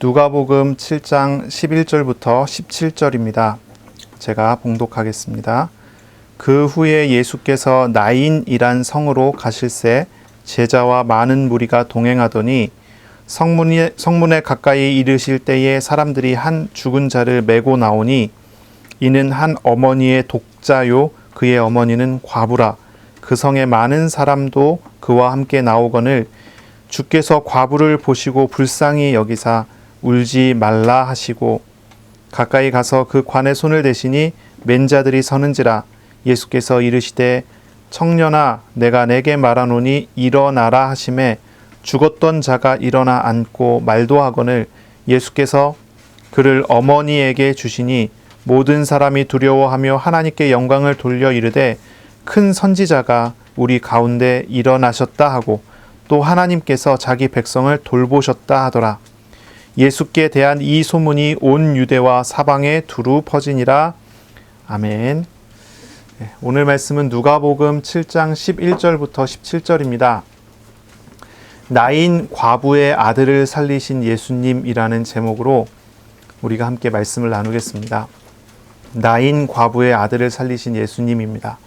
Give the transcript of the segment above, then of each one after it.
누가복음 7장 11절부터 17절입니다. 제가 봉독하겠습니다. 그 후에 예수께서 나인이란 성으로 가실새 제자와 많은 무리가 동행하더니 성문에 가까이 이르실 때에 사람들이 한 죽은 자를 메고 나오니 이는 한 어머니의 독자요 그의 어머니는 과부라. 그 성에 많은 사람도 그와 함께 나오거늘 주께서 과부를 보시고 불쌍히 여기사 울지 말라 하시고 가까이 가서 그 관에 손을 대시니 맨 자들이 서는지라. 예수께서 이르시되 청년아 내가 내게 말하노니 일어나라 하시매 죽었던 자가 일어나 앉고 말도 하거늘 예수께서 그를 어머니에게 주시니 모든 사람이 두려워하며 하나님께 영광을 돌려 이르되 큰 선지자가 우리 가운데 일어나셨다 하고 또 하나님께서 자기 백성을 돌보셨다 하더라. 예수께 대한 이 소문이 온 유대와 사방에 두루 퍼지니라. 아멘. 오늘 말씀은 누가복음 7장 11절부터 17절입니다. 나인 과부의 아들을 살리신 예수님이라는 제목으로 우리가 함께 말씀을 나누겠습니다. 나인 과부의 아들을 살리신 예수님입니다.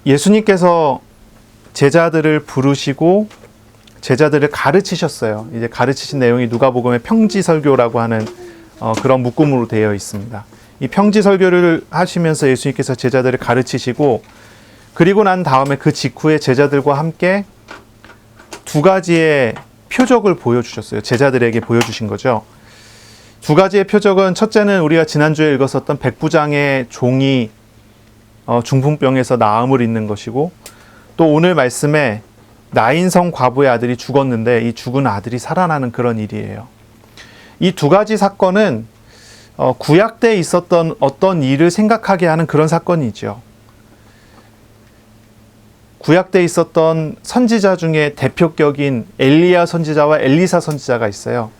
예수님께서 제자들을 부르시고 제자들을 가르치셨어요. 이제 가르치신 내용이 누가복음의 평지설교라고 하는 그런 묶음으로 되어 있습니다. 이 평지설교를 하시면서 예수님께서 제자들을 가르치시고 그리고 난 다음에 그 직후에 제자들과 함께 두 가지의 표적을 보여주셨어요. 제자들에게 보여주신 거죠. 두 가지의 표적은 첫째는 우리가 지난주에 읽었었던 백부장의 종이 중풍병에서 나음을 잇는 것이고 또 오늘 말씀에 나인성 과부의 아들이 죽었는데 이 죽은 아들이 살아나는 그런 일이에요. 이 두 가지 사건은 구약 때 있었던 어떤 일을 생각하게 하는 그런 사건이죠. 구약 때 있었던 선지자 중에 대표격인 엘리야 선지자와 엘리사 선지자가 있어요.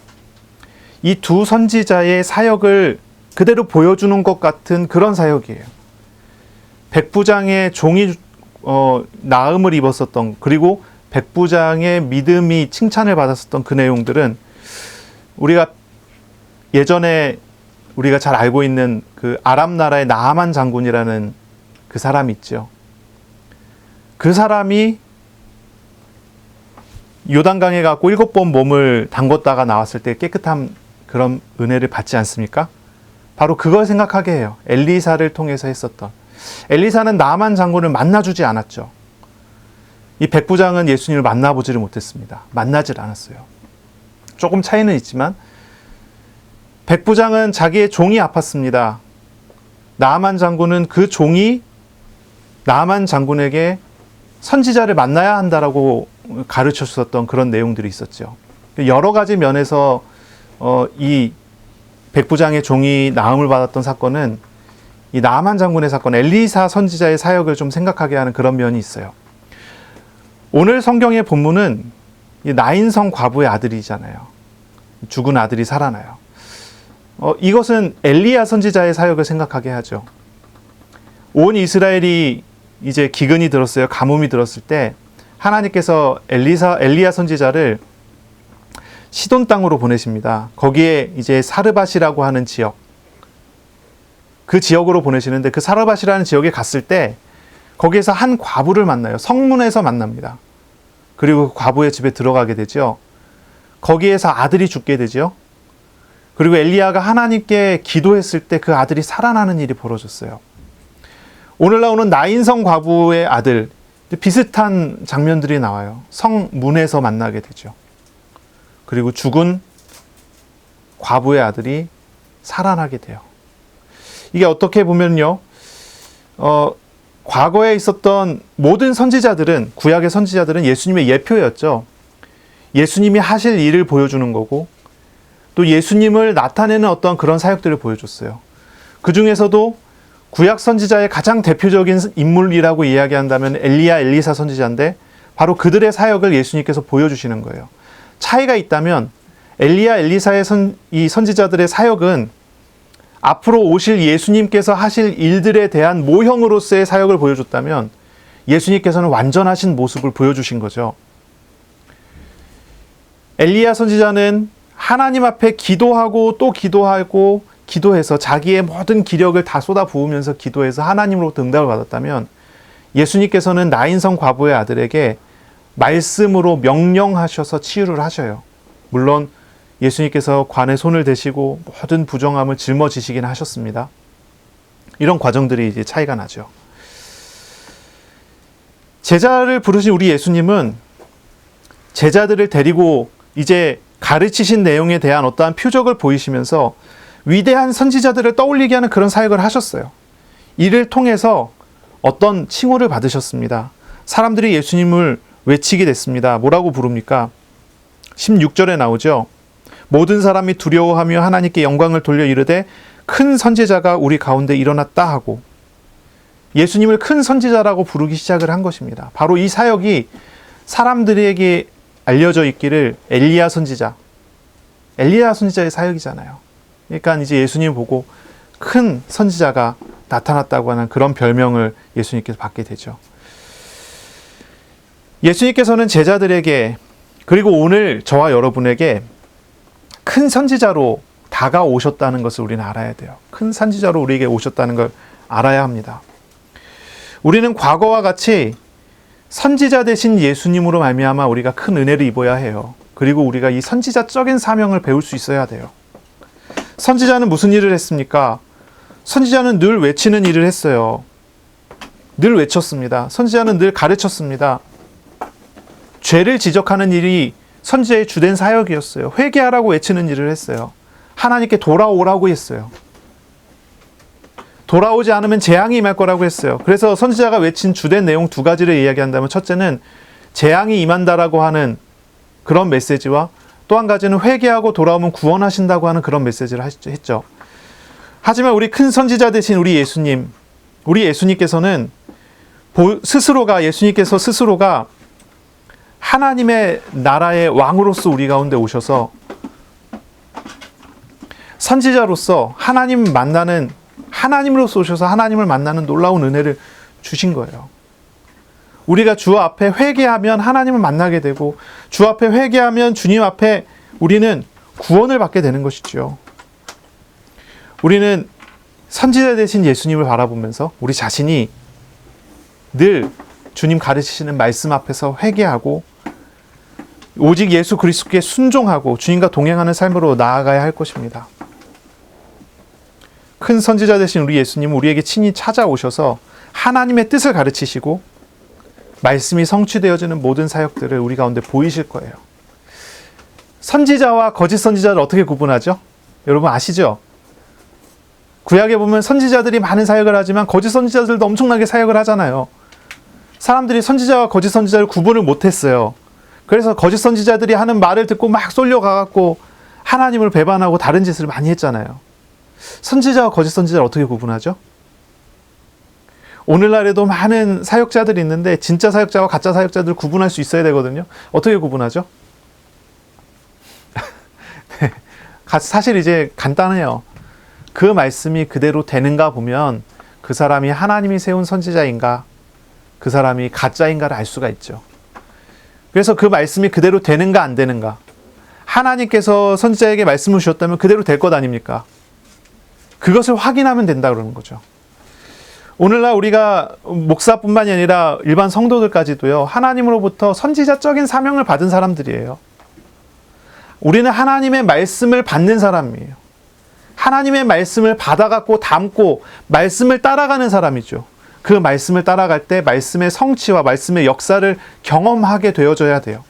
이 두 선지자의 사역을 그대로 보여주는 것 같은 그런 사역이에요. 백부장의 종이 나음을 입었었던 그리고 백부장의 믿음이 칭찬을 받았었던 그 내용들은 우리가 예전에 우리가 잘 알고 있는 그 아람 나라의 나하만 장군이라는 그 사람이 있죠. 그 사람이 요단강에 가고 7번 몸을 담궜다가 나왔을 때 깨끗한 그런 은혜를 받지 않습니까? 바로 그걸 생각하게 해요. 엘리사를 통해서 했었던. 엘리사는 나하만 장군을 만나주지 않았죠. 이 백부장은 예수님을 만나보지를 못했습니다. 만나질 않았어요. 조금 차이는 있지만 백부장은 자기의 종이 아팠습니다. 나하만 장군은 그 종이 나하만 장군에게 선지자를 만나야 한다라고 가르쳤었던 그런 내용들이 있었죠. 여러 가지 면에서 이 백부장의 종이 나음을 받았던 사건은 이 나하만 장군의 사건, 엘리사 선지자의 사역을 좀 생각하게 하는 그런 면이 있어요. 오늘 성경의 본문은 이 나인성 과부의 아들이잖아요. 죽은 아들이 살아나요. 이것은 엘리야 선지자의 사역을 생각하게 하죠. 온 이스라엘이 이제 기근이 들었어요. 가뭄이 들었을 때 하나님께서 엘리야 선지자를 시돈 땅으로 보내십니다. 거기에 이제 사르밧이라고 하는 지역, 그 지역으로 보내시는데 그 사르밧이라는 지역에 갔을 때 거기에서 한 과부를 만나요. 성문에서 만납니다. 그리고 그 과부의 집에 들어가게 되죠. 거기에서 아들이 죽게 되죠. 그리고 엘리야가 하나님께 기도했을 때 그 아들이 살아나는 일이 벌어졌어요. 오늘 나오는 나인성 과부의 아들, 비슷한 장면들이 나와요. 성문에서 만나게 되죠. 그리고 죽은 과부의 아들이 살아나게 돼요. 이게 어떻게 보면요, 과거에 있었던 모든 선지자들은, 구약의 선지자들은 예수님의 예표였죠. 예수님이 하실 일을 보여주는 거고 또 예수님을 나타내는 어떤 그런 사역들을 보여줬어요. 그 중에서도 구약 선지자의 가장 대표적인 인물이라고 이야기한다면 엘리야, 엘리사 선지자인데 바로 그들의 사역을 예수님께서 보여주시는 거예요. 차이가 있다면 엘리야, 엘리사의 이 선지자들의 사역은 앞으로 오실 예수님께서 하실 일들에 대한 모형으로서의 사역을 보여줬다면 예수님께서는 완전하신 모습을 보여주신 거죠. 엘리야 선지자는 하나님 앞에 기도하고 또 기도하고 기도해서 자기의 모든 기력을 다 쏟아 부으면서 기도해서 하나님으로부터 응답을 받았다면, 예수님께서는 나인성 과부의 아들에게 말씀으로 명령하셔서 치유를 하셔요. 물론 예수님께서 관에 손을 대시고 모든 부정함을 짊어지시긴 하셨습니다. 이런 과정들이 이제 차이가 나죠. 제자를 부르신 우리 예수님은 제자들을 데리고 이제 가르치신 내용에 대한 어떠한 표적을 보이시면서 위대한 선지자들을 떠올리게 하는 그런 사역을 하셨어요. 이를 통해서 어떤 칭호를 받으셨습니다. 사람들이 예수님을 외치게 됐습니다. 뭐라고 부릅니까? 16절에 나오죠. 모든 사람이 두려워하며 하나님께 영광을 돌려 이르되 큰 선지자가 우리 가운데 일어났다 하고, 예수님을 큰 선지자라고 부르기 시작을 한 것입니다. 바로 이 사역이 사람들에게 알려져 있기를 엘리야 선지자의 사역이잖아요. 그러니까 이제 예수님 보고 큰 선지자가 나타났다고 하는 그런 별명을 예수님께서 받게 되죠. 예수님께서는 제자들에게, 그리고 오늘 저와 여러분에게 큰 선지자로 다가오셨다는 것을 우리는 알아야 돼요. 큰 선지자로 우리에게 오셨다는 걸 알아야 합니다. 우리는 과거와 같이 선지자 되신 예수님으로 말미암아 우리가 큰 은혜를 입어야 해요. 그리고 우리가 이 선지자적인 사명을 배울 수 있어야 돼요. 선지자는 무슨 일을 했습니까? 선지자는 늘 외치는 일을 했어요. 늘 외쳤습니다. 선지자는 늘 가르쳤습니다. 죄를 지적하는 일이 선지자의 주된 사역이었어요. 회개하라고 외치는 일을 했어요. 하나님께 돌아오라고 했어요. 돌아오지 않으면 재앙이 임할 거라고 했어요. 그래서 선지자가 외친 주된 내용 두 가지를 이야기한다면, 첫째는 재앙이 임한다라고 하는 그런 메시지와 또 한 가지는 회개하고 돌아오면 구원하신다고 하는 그런 메시지를 했죠. 하지만 우리 큰 선지자 되신 우리 예수님께서는 예수님께서 스스로가 하나님의 나라의 왕으로서 우리 가운데 오셔서 선지자로서 하나님으로서 오셔서 하나님을 만나는 놀라운 은혜를 주신 거예요. 우리가 주 앞에 회개하면 하나님을 만나게 되고, 주 앞에 회개하면 주님 앞에 우리는 구원을 받게 되는 것이죠. 우리는 선지자 되신 예수님을 바라보면서 우리 자신이 늘 주님 가르치시는 말씀 앞에서 회개하고 오직 예수 그리스도께 순종하고 주님과 동행하는 삶으로 나아가야 할 것입니다. 큰 선지자 되신 우리 예수님은 우리에게 친히 찾아오셔서 하나님의 뜻을 가르치시고 말씀이 성취되어지는 모든 사역들을 우리 가운데 보이실 거예요. 선지자와 거짓 선지자를 어떻게 구분하죠? 여러분 아시죠? 구약에 보면 선지자들이 많은 사역을 하지만 거짓 선지자들도 엄청나게 사역을 하잖아요. 사람들이 선지자와 거짓 선지자를 구분을 못했어요. 그래서 거짓 선지자들이 하는 말을 듣고 막 쏠려가갖고 하나님을 배반하고 다른 짓을 많이 했잖아요. 선지자와 거짓 선지자를 어떻게 구분하죠? 오늘날에도 많은 사역자들이 있는데 진짜 사역자와 가짜 사역자들을 구분할 수 있어야 되거든요. 어떻게 구분하죠? 네, 사실 이제 간단해요. 그 말씀이 그대로 되는가 보면 그 사람이 하나님이 세운 선지자인가, 그 사람이 가짜인가를 알 수가 있죠. 그래서 그 말씀이 그대로 되는가 안 되는가, 하나님께서 선지자에게 말씀을 주셨다면 그대로 될 것 아닙니까? 그것을 확인하면 된다 그러는 거죠. 오늘날 우리가 목사뿐만이 아니라 일반 성도들까지도요, 하나님으로부터 선지자적인 사명을 받은 사람들이에요. 우리는 하나님의 말씀을 받는 사람이에요. 하나님의 말씀을 받아갖고 담고 말씀을 따라가는 사람이죠. 그 말씀을 따라갈 때 말씀의 성취와 말씀의 역사를 경험하게 되어져야 돼요.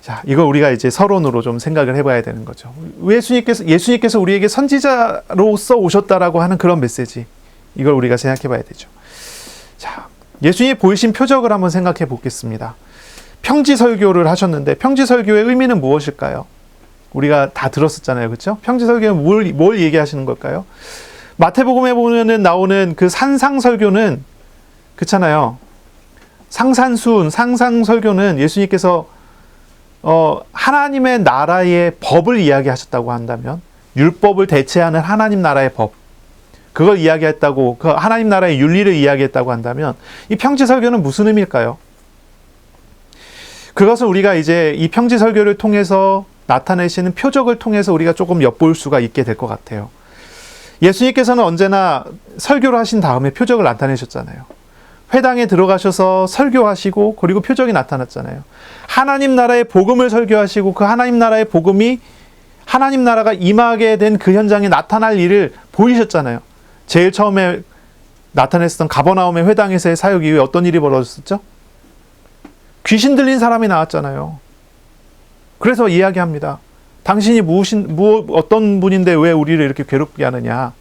자, 이걸 우리가 이제 서론으로 좀 생각을 해봐야 되는 거죠. 예수님께서 우리에게 선지자로서 오셨다라고 하는 그런 메시지, 이걸 우리가 생각해봐야 되죠. 자, 예수님이 보이신 표적을 한번 생각해 보겠습니다. 평지설교를 하셨는데 평지설교의 의미는 무엇일까요? 우리가 다 들었었잖아요, 그렇죠? 평지설교는 뭘 얘기하시는 걸까요? 마태복음에 보면은 나오는 그 산상설교는 그렇잖아요. 상상설교는 예수님께서 하나님의 나라의 법을 이야기하셨다고 한다면, 율법을 대체하는 하나님 나라의 법, 그걸 이야기했다고, 그 하나님 나라의 윤리를 이야기했다고 한다면 이 평지설교는 무슨 의미일까요? 그것을 우리가 이제 이 평지 설교를 통해서 나타내시는 표적을 통해서 우리가 조금 엿볼 수가 있게 될 것 같아요. 예수님께서는 언제나 설교를 하신 다음에 표적을 나타내셨잖아요. 회당에 들어가셔서 설교하시고 그리고 표적이 나타났잖아요. 하나님 나라의 복음을 설교하시고 그 하나님 나라의 복음이 하나님 나라가 임하게 된 그 현장에 나타날 일을 보이셨잖아요. 제일 처음에 나타냈던 가버나움의 회당에서의 사역 이후에 어떤 일이 벌어졌었죠? 귀신 들린 사람이 나왔잖아요. 그래서 이야기합니다. 당신이 어떤 분인데 왜 우리를 이렇게 괴롭게 하느냐?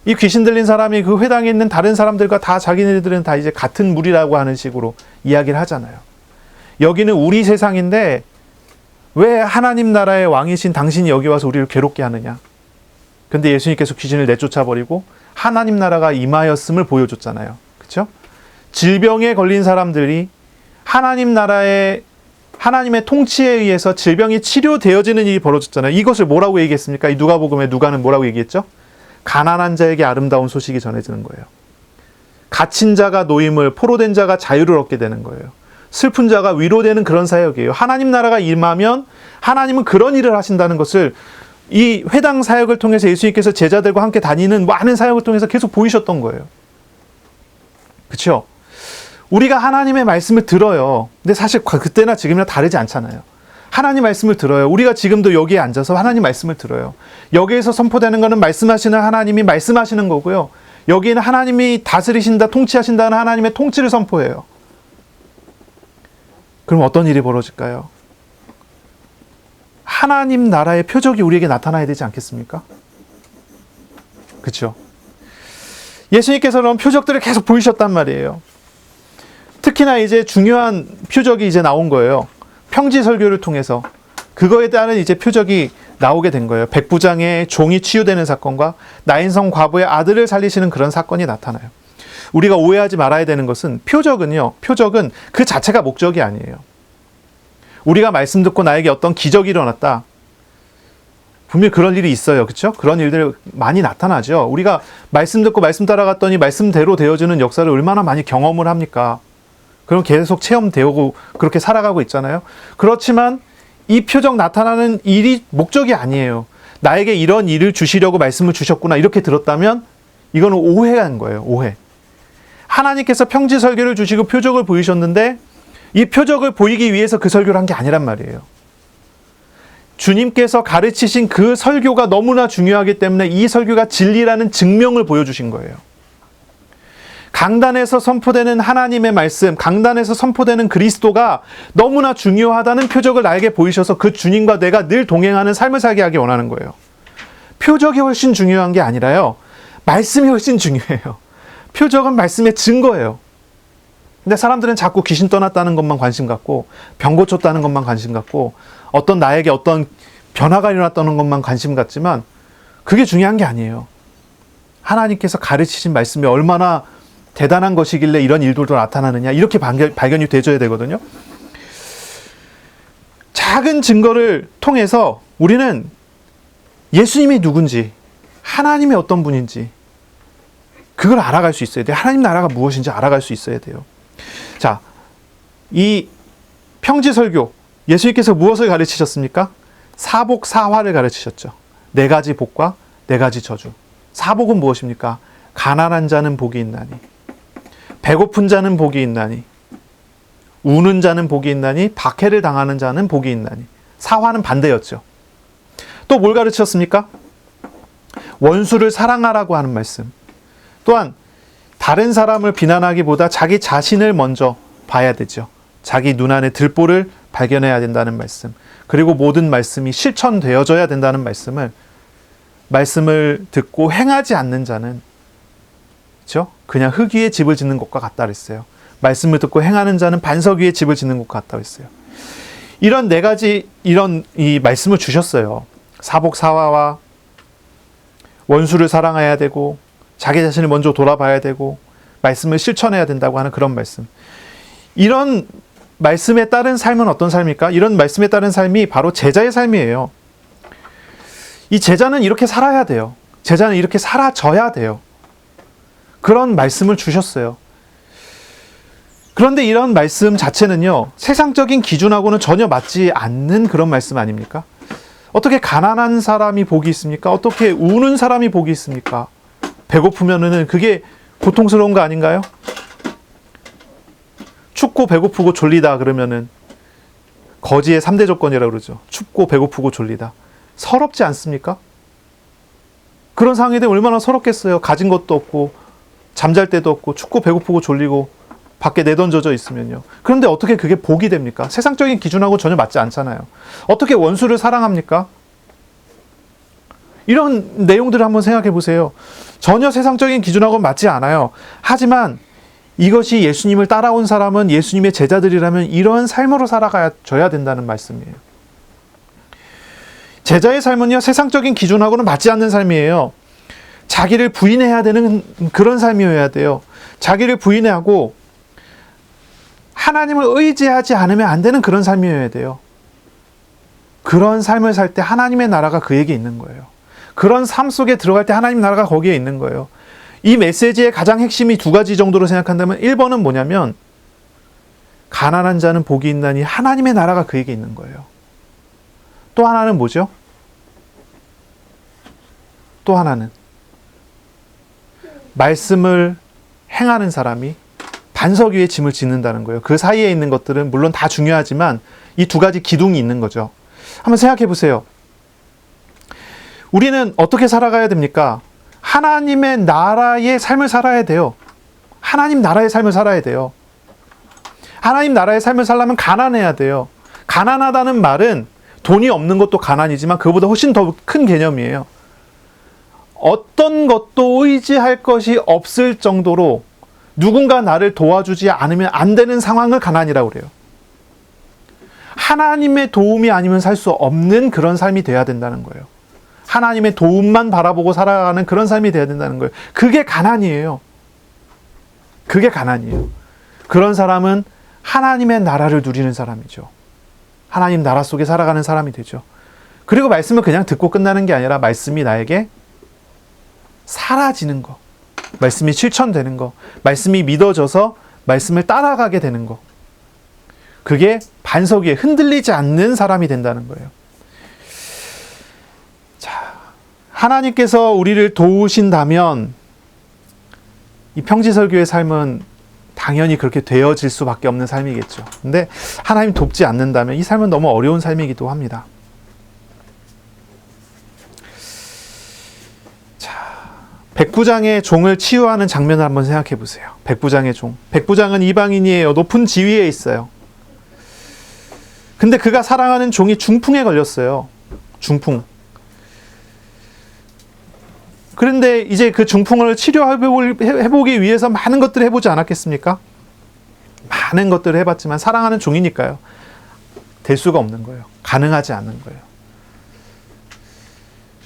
이 귀신 들린 사람이 그 회당에 있는 다른 사람들과 다 자기네들은 다 이제 같은 무리라고 하는 식으로 이야기를 하잖아요. 여기는 우리 세상인데 왜 하나님 나라의 왕이신 당신이 여기 와서 우리를 괴롭게 하느냐? 근데 예수님께서 귀신을 내쫓아버리고 하나님 나라가 임하였음을 보여줬잖아요. 그렇죠? 질병에 걸린 사람들이 하나님의 통치에 의해서 질병이 치료되어지는 일이 벌어졌잖아요. 이것을 뭐라고 얘기했습니까? 이 누가복음에 누가는 뭐라고 얘기했죠? 가난한 자에게 아름다운 소식이 전해지는 거예요. 갇힌 자가 노임을, 포로된 자가 자유를 얻게 되는 거예요. 슬픈 자가 위로되는 그런 사역이에요. 하나님 나라가 임하면 하나님은 그런 일을 하신다는 것을 이 회당 사역을 통해서 예수님께서 제자들과 함께 다니는 많은 사역을 통해서 계속 보이셨던 거예요. 그렇죠? 우리가 하나님의 말씀을 들어요. 근데 사실 그때나 지금이나 다르지 않잖아요. 하나님 말씀을 들어요. 우리가 지금도 여기에 앉아서 하나님 말씀을 들어요. 여기에서 선포되는 것은 말씀하시는 하나님이 말씀하시는 거고요. 여기는 하나님이 다스리신다, 통치하신다는 하나님의 통치를 선포해요. 그럼 어떤 일이 벌어질까요? 하나님 나라의 표적이 우리에게 나타나야 되지 않겠습니까? 그렇죠? 예수님께서는 표적들을 계속 보이셨단 말이에요. 특히나 이제 중요한 표적이 이제 나온 거예요. 평지 설교를 통해서 그거에 따른 이제 표적이 나오게 된 거예요. 백부장의 종이 치유되는 사건과 나인성 과부의 아들을 살리시는 그런 사건이 나타나요. 우리가 오해하지 말아야 되는 것은 표적은 그 자체가 목적이 아니에요. 우리가 말씀 듣고 나에게 어떤 기적이 일어났다. 분명히 그런 일이 있어요. 그렇죠? 그런 일들이 많이 나타나죠. 우리가 말씀 듣고 말씀 따라갔더니 말씀대로 되어지는 역사를 얼마나 많이 경험을 합니까? 그럼 계속 체험되고 그렇게 살아가고 있잖아요. 그렇지만 이 표적 나타나는 일이 목적이 아니에요. 나에게 이런 일을 주시려고 말씀을 주셨구나 이렇게 들었다면 이거는 오해한 거예요. 오해. 하나님께서 평지 설교를 주시고 표적을 보이셨는데 이 표적을 보이기 위해서 그 설교를 한 게 아니란 말이에요. 주님께서 가르치신 그 설교가 너무나 중요하기 때문에 이 설교가 진리라는 증명을 보여주신 거예요. 강단에서 선포되는 하나님의 말씀, 강단에서 선포되는 그리스도가 너무나 중요하다는 표적을 나에게 보이셔서 그 주님과 내가 늘 동행하는 삶을 살게 하기 원하는 거예요. 표적이 훨씬 중요한 게 아니라요. 말씀이 훨씬 중요해요. 표적은 말씀의 증거예요. 근데 사람들은 자꾸 귀신 떠났다는 것만 관심 갖고 병 고쳤다는 것만 관심 갖고 나에게 어떤 변화가 일어났다는 것만 관심 갖지만 그게 중요한 게 아니에요. 하나님께서 가르치신 말씀이 얼마나 대단한 것이길래 이런 일들도 나타나느냐 이렇게 발견이 되어야 되거든요. 작은 증거를 통해서 우리는 예수님이 누군지 하나님이 어떤 분인지 그걸 알아갈 수 있어야 돼요. 하나님 나라가 무엇인지 알아갈 수 있어야 돼요. 자, 이 평지설교 예수님께서 무엇을 가르치셨습니까? 사복사화를 가르치셨죠. 4가지 복과 4가지 저주. 사복은 무엇입니까? 가난한 자는 복이 있나니, 배고픈 자는 복이 있나니, 우는 자는 복이 있나니, 박해를 당하는 자는 복이 있나니. 사화는 반대였죠. 또 뭘 가르치셨습니까? 원수를 사랑하라고 하는 말씀. 또한 다른 사람을 비난하기보다 자기 자신을 먼저 봐야 되죠. 자기 눈 안에 들보를 발견해야 된다는 말씀. 그리고 모든 말씀이 실천되어져야 된다는 말씀을 듣고 행하지 않는 자는 그렇죠? 그냥 흙 위에 집을 짓는 것과 같다 그랬어요. 말씀을 듣고 행하는 자는 반석 위에 집을 짓는 것과 같다 그랬어요. 이런 4가지 이 말씀을 주셨어요. 사복사화와 원수를 사랑해야 되고 자기 자신을 먼저 돌아봐야 되고 말씀을 실천해야 된다고 하는 그런 말씀. 이런 말씀에 따른 삶은 어떤 삶입니까? 이런 말씀에 따른 삶이 바로 제자의 삶이에요. 이 제자는 이렇게 살아야 돼요. 제자는 이렇게 살아져야 돼요. 그런 말씀을 주셨어요. 그런데 이런 말씀 자체는요, 세상적인 기준하고는 전혀 맞지 않는 그런 말씀 아닙니까? 어떻게 가난한 사람이 복이 있습니까? 어떻게 우는 사람이 복이 있습니까? 배고프면은 그게 고통스러운 거 아닌가요? 춥고 배고프고 졸리다 그러면은 거지의 3대 조건이라고 그러죠. 춥고 배고프고 졸리다. 서럽지 않습니까? 그런 상황에 대해 얼마나 서럽겠어요. 가진 것도 없고 잠잘 데도 없고 춥고 배고프고 졸리고 밖에 내던져져 있으면요. 그런데 어떻게 그게 복이 됩니까? 세상적인 기준하고 전혀 맞지 않잖아요. 어떻게 원수를 사랑합니까? 이런 내용들을 한번 생각해 보세요. 전혀 세상적인 기준하고 맞지 않아요. 하지만 이것이 예수님을 따라온 사람은, 예수님의 제자들이라면 이런 삶으로 살아가야 된다는 말씀이에요. 제자의 삶은요, 세상적인 기준하고는 맞지 않는 삶이에요. 자기를 부인해야 되는 그런 삶이어야 돼요. 자기를 부인하고 하나님을 의지하지 않으면 안 되는 그런 삶이어야 돼요. 그런 삶을 살 때 하나님의 나라가 그에게 있는 거예요. 그런 삶 속에 들어갈 때 하나님 나라가 거기에 있는 거예요. 이 메시지의 가장 핵심이 두 가지 정도로 생각한다면 1번은 뭐냐면 가난한 자는 복이 있나니 하나님의 나라가 그에게 있는 거예요. 또 하나는 뭐죠? 또 하나는 말씀을 행하는 사람이 반석 위에 짐을 짓는다는 거예요. 그 사이에 있는 것들은 물론 다 중요하지만 이 두 가지 기둥이 있는 거죠. 한번 생각해 보세요. 우리는 어떻게 살아가야 됩니까? 하나님의 나라의 삶을 살아야 돼요. 하나님 나라의 삶을 살아야 돼요. 하나님 나라의 삶을 살려면 가난해야 돼요. 가난하다는 말은 돈이 없는 것도 가난이지만 그보다 훨씬 더 큰 개념이에요. 어떤 것도 의지할 것이 없을 정도로 누군가 나를 도와주지 않으면 안 되는 상황을 가난이라고 그래요. 하나님의 도움이 아니면 살 수 없는 그런 삶이 돼야 된다는 거예요. 하나님의 도움만 바라보고 살아가는 그런 삶이 돼야 된다는 거예요. 그게 가난이에요. 그게 가난이에요. 그런 사람은 하나님의 나라를 누리는 사람이죠. 하나님 나라 속에 살아가는 사람이 되죠. 그리고 말씀을 그냥 듣고 끝나는 게 아니라 말씀이 나에게 사라지는 거, 말씀이 실천되는 거, 말씀이 믿어져서 말씀을 따라가게 되는 거, 그게 반석 위에 흔들리지 않는 사람이 된다는 거예요. 자, 하나님께서 우리를 도우신다면 이 평지설교의 삶은 당연히 그렇게 되어질 수밖에 없는 삶이겠죠. 근데 하나님 돕지 않는다면 이 삶은 너무 어려운 삶이기도 합니다. 백부장의 종을 치유하는 장면을 한번 생각해 보세요. 백부장의 종. 백부장은 이방인이에요. 높은 지위에 있어요. 근데 그가 사랑하는 종이 중풍에 걸렸어요. 중풍. 그런데 이제 그 중풍을 치료해보기 위해서 많은 것들을 해보지 않았겠습니까? 많은 것들을 해봤지만 사랑하는 종이니까요. 될 수가 없는 거예요. 가능하지 않는 거예요.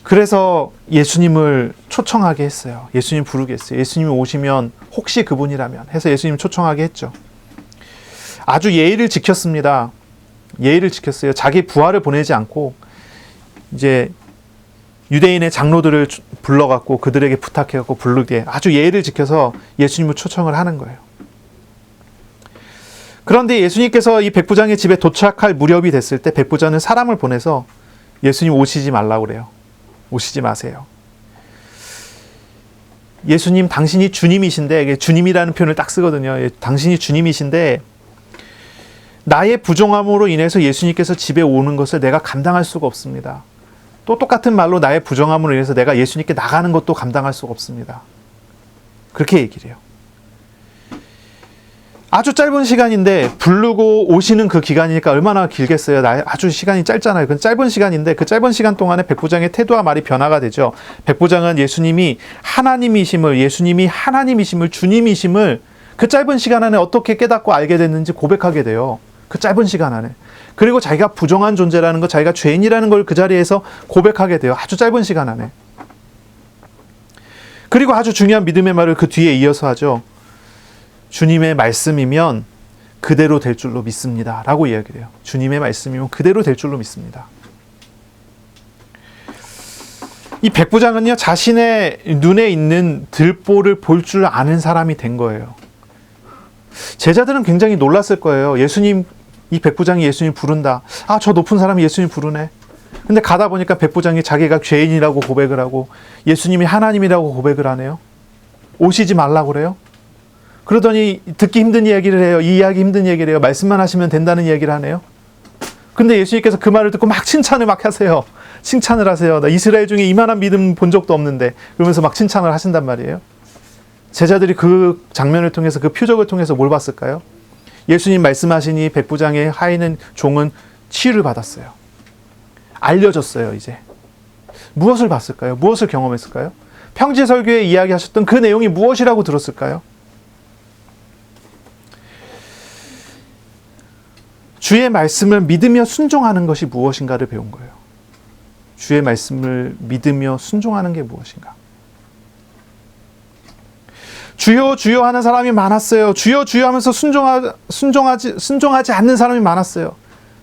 그래서 예수님을 초청하게 했어요. 예수님 부르게 했어요. 예수님이 오시면 혹시 그분이라면 해서 예수님 초청하게 했죠. 아주 예의를 지켰습니다. 예의를 지켰어요. 자기 부하를 보내지 않고 이제 유대인의 장로들을 불러갖고 그들에게 부탁해갖고 부르게 아주 예의를 지켜서 예수님을 초청을 하는 거예요. 그런데 예수님께서 이 백부장의 집에 도착할 무렵이 됐을 때 백부장은 사람을 보내서 예수님 오시지 말라고 그래요. 오시지 마세요. 예수님 당신이 주님이신데, 주님이라는 표현을 딱 쓰거든요. 당신이 주님이신데 나의 부정함으로 인해서 예수님께서 집에 오는 것을 내가 감당할 수가 없습니다. 또 똑같은 말로 나의 부정함으로 인해서 내가 예수님께 나가는 것도 감당할 수가 없습니다. 그렇게 얘기를 해요. 아주 짧은 시간인데 부르고 오시는 그 기간이니까 얼마나 길겠어요. 아주 시간이 짧잖아요. 그 짧은 시간인데 그 짧은 시간 동안에 백부장의 태도와 말이 변화가 되죠. 백부장은 예수님이 하나님이심을, 주님이심을 그 짧은 시간 안에 어떻게 깨닫고 알게 됐는지 고백하게 돼요. 그 짧은 시간 안에. 그리고 자기가 부정한 존재라는 것, 자기가 죄인이라는 걸 그 자리에서 고백하게 돼요. 아주 짧은 시간 안에. 그리고 아주 중요한 믿음의 말을 그 뒤에 이어서 하죠. 주님의 말씀이면 그대로 될 줄로 믿습니다. 라고 이야기를 해요. 주님의 말씀이면 그대로 될 줄로 믿습니다. 이 백부장은요, 자신의 눈에 있는 들보를 볼 줄 아는 사람이 된 거예요. 제자들은 굉장히 놀랐을 거예요. 예수님, 이 백부장이 예수님 부른다. 아, 저 높은 사람이 예수님 부르네. 근데 가다 보니까 백부장이 자기가 죄인이라고 고백을 하고 예수님이 하나님이라고 고백을 하네요. 오시지 말라고 그래요. 그러더니 듣기 힘든 이야기를 해요. 이해하기 힘든 얘기를 해요. 말씀만 하시면 된다는 이야기를 하네요. 근데 예수님께서 그 말을 듣고 막 칭찬을 막 하세요. 칭찬을 하세요. 나 이스라엘 중에 이만한 믿음 본 적도 없는데, 그러면서 막 칭찬을 하신단 말이에요. 제자들이 그 장면을 통해서, 그 표적을 통해서 뭘 봤을까요? 예수님 말씀하시니 백부장의 하인은 종은 치유를 받았어요. 알려졌어요. 이제 무엇을 봤을까요? 무엇을 경험했을까요? 평지설교에 이야기하셨던 그 내용이 무엇이라고 들었을까요? 주의 말씀을 믿으며 순종하는 것이 무엇인가를 배운 거예요. 주의 말씀을 믿으며 순종하는 게 무엇인가? 주여 주여 하는 사람이 많았어요. 주여 주여 하면서 순종하지 않는 사람이 많았어요.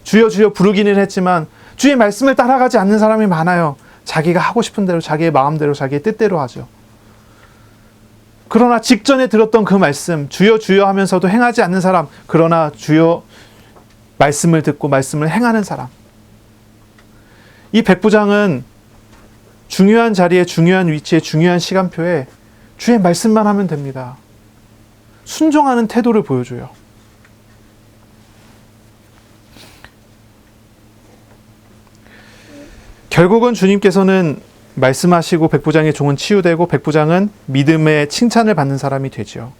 주여 주여 부르기는 했지만 주의 말씀을 따라가지 않는 사람이 많아요. 자기가 하고 싶은 대로, 자기의 마음대로, 자기의 뜻대로 하죠. 그러나 직전에 들었던 그 말씀, 주여 주여 하면서도 행하지 않는 사람, 그러나 주여 말씀을 듣고 말씀을 행하는 사람. 이 백부장은 중요한 자리에, 중요한 위치에, 중요한 시간표에 주의 말씀만 하면 됩니다. 순종하는 태도를 보여줘요. 결국은 주님께서는 말씀하시고 백부장의 종은 치유되고 백부장은 믿음의 칭찬을 받는 사람이 되죠.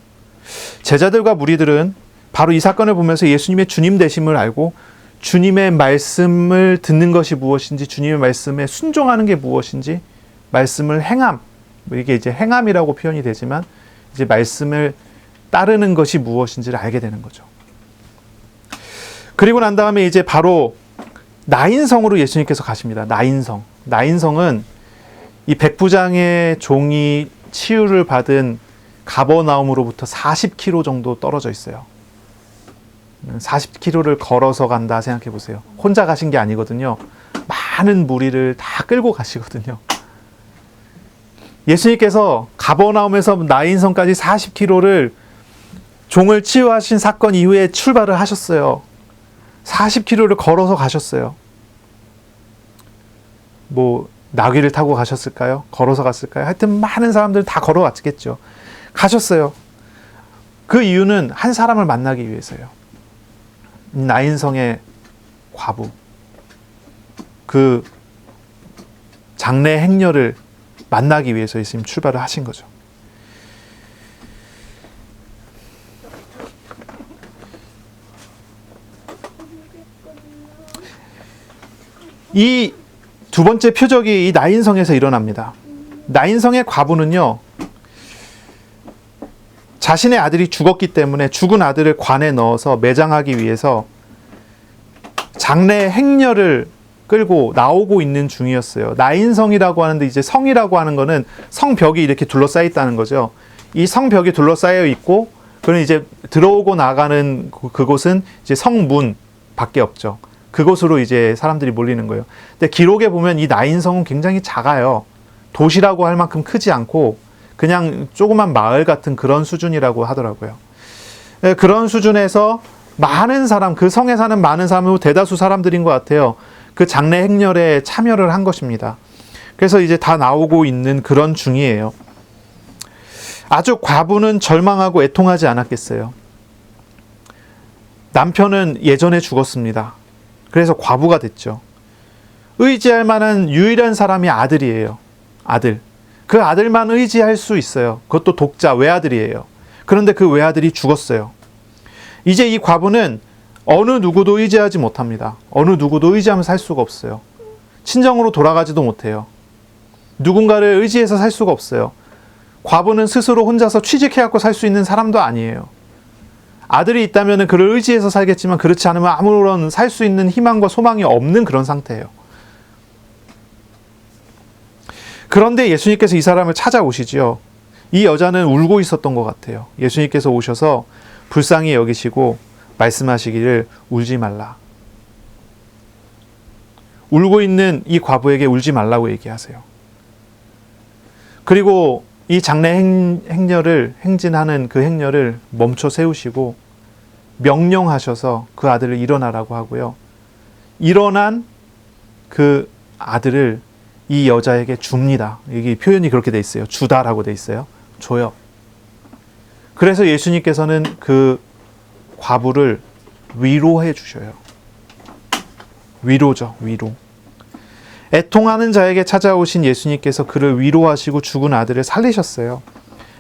제자들과 무리들은 바로 이 사건을 보면서 예수님의 주님 되심을 알고 주님의 말씀을 듣는 것이 무엇인지, 주님의 말씀에 순종하는 게 무엇인지, 말씀을 행함, 이게 이제 행함이라고 표현이 되지만 이제 말씀을 따르는 것이 무엇인지를 알게 되는 거죠. 그리고 난 다음에 이제 바로 나인성으로 예수님께서 가십니다. 나인성. 나인성은 이 백부장의 종이 치유를 받은 가버나움으로부터 40km 정도 떨어져 있어요. 40km를 걸어서 간다 생각해 보세요. 혼자 가신 게 아니거든요. 많은 무리를 다 끌고 가시거든요. 예수님께서 가버나움에서 나인성까지 40km를 종을 치유하신 사건 이후에 출발을 하셨어요. 40km를 걸어서 가셨어요. 뭐 나귀를 타고 가셨을까요? 걸어서 갔을까요? 하여튼 많은 사람들 다 걸어갔겠죠. 가셨어요. 그 이유는 한 사람을 만나기 위해서요. 나인성의 과부, 그 장래 행녀를 만나기 위해서 예수님 출발을 하신 거죠. 이 두 번째 표적이 이 나인성에서 일어납니다. 나인성의 과부는요, 자신의 아들이 죽었기 때문에 죽은 아들을 관에 넣어서 매장하기 위해서 장래 행녀를 끌고 나오고 있는 중이었어요. 나인성이라고 하는데, 이제 성이라고 하는 거는 성벽이 이렇게 둘러싸여 있다는 거죠. 이 성벽이 둘러싸여 있고, 그는 이제 들어오고 나가는 그곳은 이제 성문 밖에 없죠. 그곳으로 이제 사람들이 몰리는 거예요. 근데 기록에 보면 이 나인성은 굉장히 작아요. 도시라고 할 만큼 크지 않고 그냥 조그만 마을 같은 그런 수준이라고 하더라고요. 그런 수준에서 많은 사람, 그 성에 사는 많은 사람은 대다수 사람들인 것 같아요. 그 장례 행렬에 참여를 한 것입니다. 그래서 이제 다 나오고 있는 그런 중이에요. 아주 과부는 절망하고 애통하지 않았겠어요. 남편은 예전에 죽었습니다. 그래서 과부가 됐죠. 의지할 만한 유일한 사람이 아들이에요. 아들. 그 아들만 의지할 수 있어요. 그것도 독자, 외아들이에요. 그런데 그 외아들이 죽었어요. 이제 이 과부는 어느 누구도 의지하지 못합니다. 어느 누구도 의지하면 살 수가 없어요. 친정으로 돌아가지도 못해요. 누군가를 의지해서 살 수가 없어요. 과부는 스스로 혼자서 취직해갖고 살 수 있는 사람도 아니에요. 아들이 있다면 그를 의지해서 살겠지만 그렇지 않으면 아무런 살 수 있는 희망과 소망이 없는 그런 상태예요. 그런데 예수님께서 이 사람을 찾아오시지요. 이 여자는 울고 있었던 것 같아요. 예수님께서 오셔서 불쌍히 여기시고 말씀하시기를 울지 말라. 울고 있는 이 과부에게 울지 말라고 얘기하세요. 그리고 이 장례 행렬을 행진하는 그 행렬을 멈춰 세우시고 명령하셔서 그 아들을 일어나라고 하고요. 일어난 그 아들을 이 여자에게 줍니다. 여기 표현이 그렇게 돼 있어요. 주다라고 돼 있어요. 줘요. 그래서 예수님께서는 그 과부를 위로해 주셔요. 위로죠, 위로. 애통하는 자에게 찾아오신 예수님께서 그를 위로하시고 죽은 아들을 살리셨어요.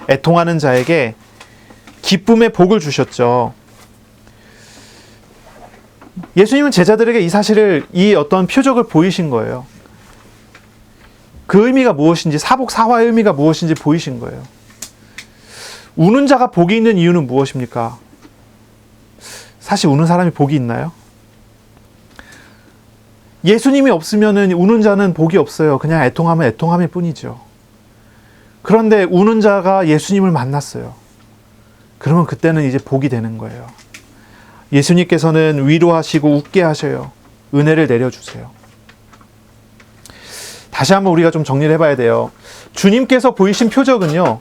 애통하는 자에게 기쁨의 복을 주셨죠. 예수님은 제자들에게 이 사실을, 이 어떤 표적을 보이신 거예요. 그 의미가 무엇인지, 사복사화의 의미가 무엇인지 보이신 거예요. 우는 자가 복이 있는 이유는 무엇입니까? 사실 우는 사람이 복이 있나요? 예수님이 없으면 우는 자는 복이 없어요. 그냥 애통하면 애통함일 뿐이죠. 그런데 우는 자가 예수님을 만났어요. 그러면 그때는 이제 복이 되는 거예요. 예수님께서는 위로하시고 웃게 하셔요. 은혜를 내려주세요. 다시 한번 우리가 좀 정리를 해봐야 돼요. 주님께서 보이신 표적은요,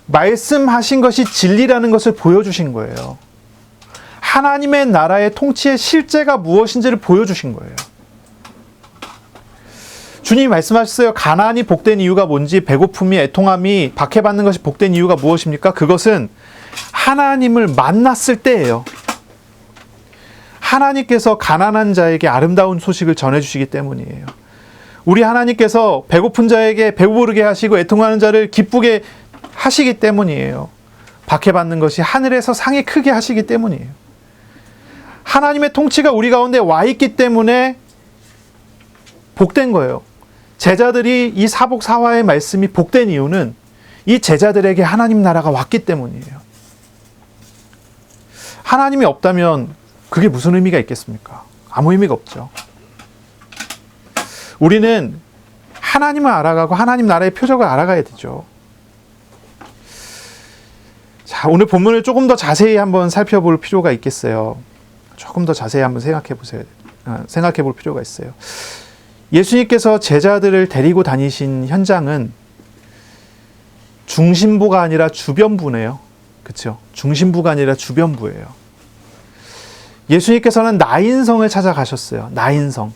말씀하신 것이 진리라는 것을 보여주신 거예요. 하나님의 나라의 통치의 실제가 무엇인지를 보여주신 거예요. 주님이 말씀하셨어요. 가난이 복된 이유가 뭔지, 배고픔이, 애통함이, 박해받는 것이 복된 이유가 무엇입니까? 그것은 하나님을 만났을 때예요. 하나님께서 가난한 자에게 아름다운 소식을 전해주시기 때문이에요. 우리 하나님께서 배고픈 자에게 배부르게 하시고 애통하는 자를 기쁘게 하시기 때문이에요. 박해받는 것이 하늘에서 상이 크게 하시기 때문이에요. 하나님의 통치가 우리 가운데 와 있기 때문에 복된 거예요. 제자들이 이 사복사화의 말씀이 복된 이유는 이 제자들에게 하나님 나라가 왔기 때문이에요. 하나님이 없다면 그게 무슨 의미가 있겠습니까? 아무 의미가 없죠. 우리는 하나님을 알아가고 하나님 나라의 표적을 알아가야 되죠. 자, 오늘 본문을 조금 더 자세히 한번 살펴볼 필요가 있겠어요. 조금 더 자세히 한번 생각해 볼 필요가 있어요. 예수님께서 제자들을 데리고 다니신 현장은 중심부가 아니라 주변부네요. 그렇죠? 중심부가 아니라 주변부예요. 예수님께서는 나인성을 찾아가셨어요. 나인성.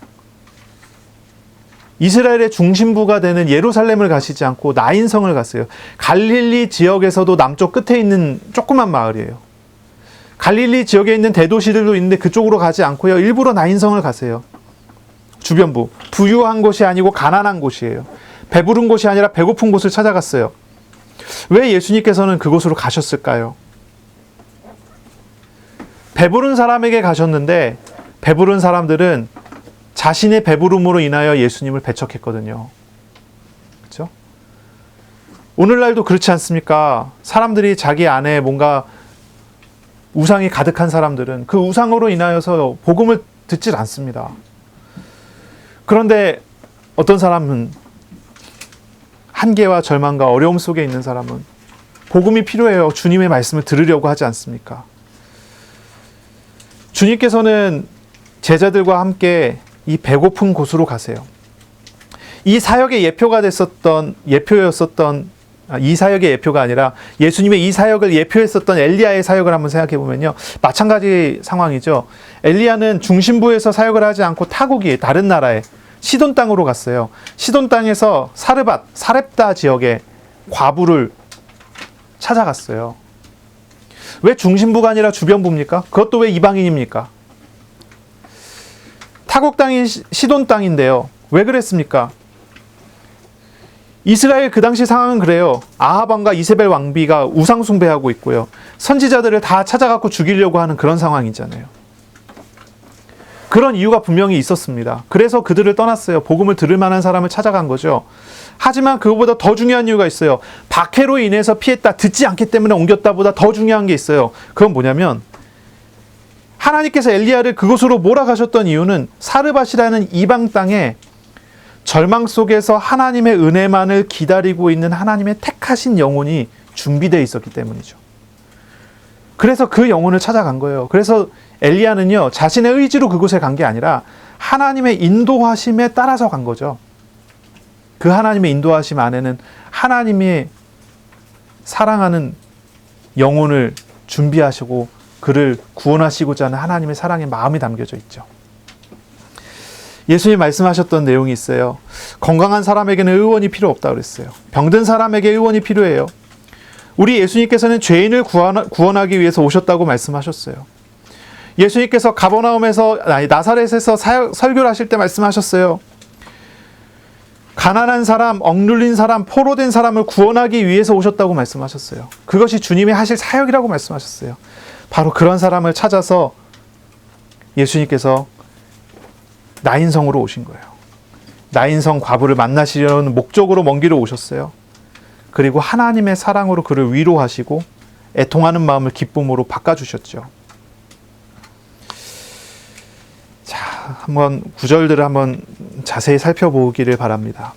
이스라엘의 중심부가 되는 예루살렘을 가시지 않고 나인성을 갔어요. 갈릴리 지역에서도 남쪽 끝에 있는 조그만 마을이에요. 갈릴리 지역에 있는 대도시들도 있는데 그쪽으로 가지 않고요. 일부러 나인성을 가세요. 주변부. 부유한 곳이 아니고 가난한 곳이에요. 배부른 곳이 아니라 배고픈 곳을 찾아갔어요. 왜 예수님께서는 그곳으로 가셨을까요? 배부른 사람에게 가셨는데 배부른 사람들은 자신의 배부름으로 인하여 예수님을 배척했거든요. 그렇죠? 오늘날도 그렇지 않습니까? 사람들이 자기 안에 뭔가 우상이 가득한 사람들은 그 우상으로 인하여서 복음을 듣질 않습니다. 그런데 어떤 사람은 한계와 절망과 어려움 속에 있는 사람은 복음이 필요해요. 주님의 말씀을 들으려고 하지 않습니까? 주님께서는 제자들과 함께 이 배고픈 곳으로 가세요. 이 사역의 이 사역의 예표가 아니라 예수님의 이 사역을 예표했었던 엘리야의 사역을 한번 생각해 보면요. 마찬가지 상황이죠. 엘리야는 중심부에서 사역을 하지 않고 타국이 다른 나라에 시돈 땅으로 갔어요. 시돈 땅에서 사렙다 지역에 과부를 찾아갔어요. 왜 중심부가 아니라 주변부입니까? 그것도 왜 이방인입니까? 타국 땅이 시돈 땅인데요. 왜 그랬습니까? 이스라엘 그 당시 상황은 그래요. 아합 왕과 이세벨 왕비가 우상 숭배하고 있고요. 선지자들을 다 찾아갖고 죽이려고 하는 그런 상황이잖아요. 그런 이유가 분명히 있었습니다. 그래서 그들을 떠났어요. 복음을 들을 만한 사람을 찾아간 거죠. 하지만 그거보다 더 중요한 이유가 있어요. 박해로 인해서 피했다, 듣지 않기 때문에 옮겼다보다 더 중요한 게 있어요. 그건 뭐냐면 하나님께서 엘리야를 그곳으로 몰아가셨던 이유는 사르밧이라는 이방 땅에 절망 속에서 하나님의 은혜만을 기다리고 있는 하나님의 택하신 영혼이 준비되어 있었기 때문이죠. 그래서 그 영혼을 찾아간 거예요. 그래서 엘리야는요, 자신의 의지로 그곳에 간 게 아니라 하나님의 인도하심에 따라서 간 거죠. 그 하나님의 인도하심 안에는 하나님의 사랑하는 영혼을 준비하시고 그를 구원하시고자 하는 하나님의 사랑의 마음이 담겨져 있죠. 예수님이 말씀하셨던 내용이 있어요. 건강한 사람에게는 의원이 필요 없다고 그랬어요. 병든 사람에게 의원이 필요해요. 우리 예수님께서는 죄인을 구원하기 위해서 오셨다고 말씀하셨어요. 예수님께서 나사렛에서 설교를 하실 때 말씀하셨어요. 가난한 사람, 억눌린 사람, 포로된 사람을 구원하기 위해서 오셨다고 말씀하셨어요. 그것이 주님이 하실 사역이라고 말씀하셨어요. 바로 그런 사람을 찾아서 예수님께서 나인성으로 오신 거예요. 나인성 과부를 만나시려는 목적으로 먼 길을 오셨어요. 그리고 하나님의 사랑으로 그를 위로하시고 애통하는 마음을 기쁨으로 바꿔주셨죠. 자, 한번 구절들을 한번 자세히 살펴보기를 바랍니다.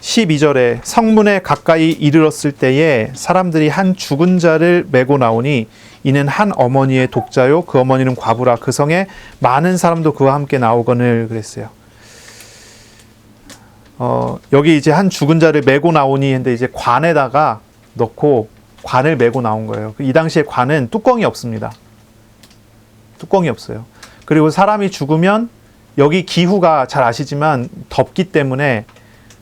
12절에 성문에 가까이 이르렀을 때에 사람들이 한 죽은 자를 메고 나오니 이는 한 어머니의 독자요 그 어머니는 과부라 그 성에 많은 사람도 그와 함께 나오거늘 그랬어요. 여기 이제 한 죽은 자를 메고 나오니 했는데 이제 관에다가 넣고 관을 메고 나온 거예요. 이 당시에 관은 뚜껑이 없습니다. 뚜껑이 없어요. 그리고 사람이 죽으면 여기 기후가 잘 아시지만 덥기 때문에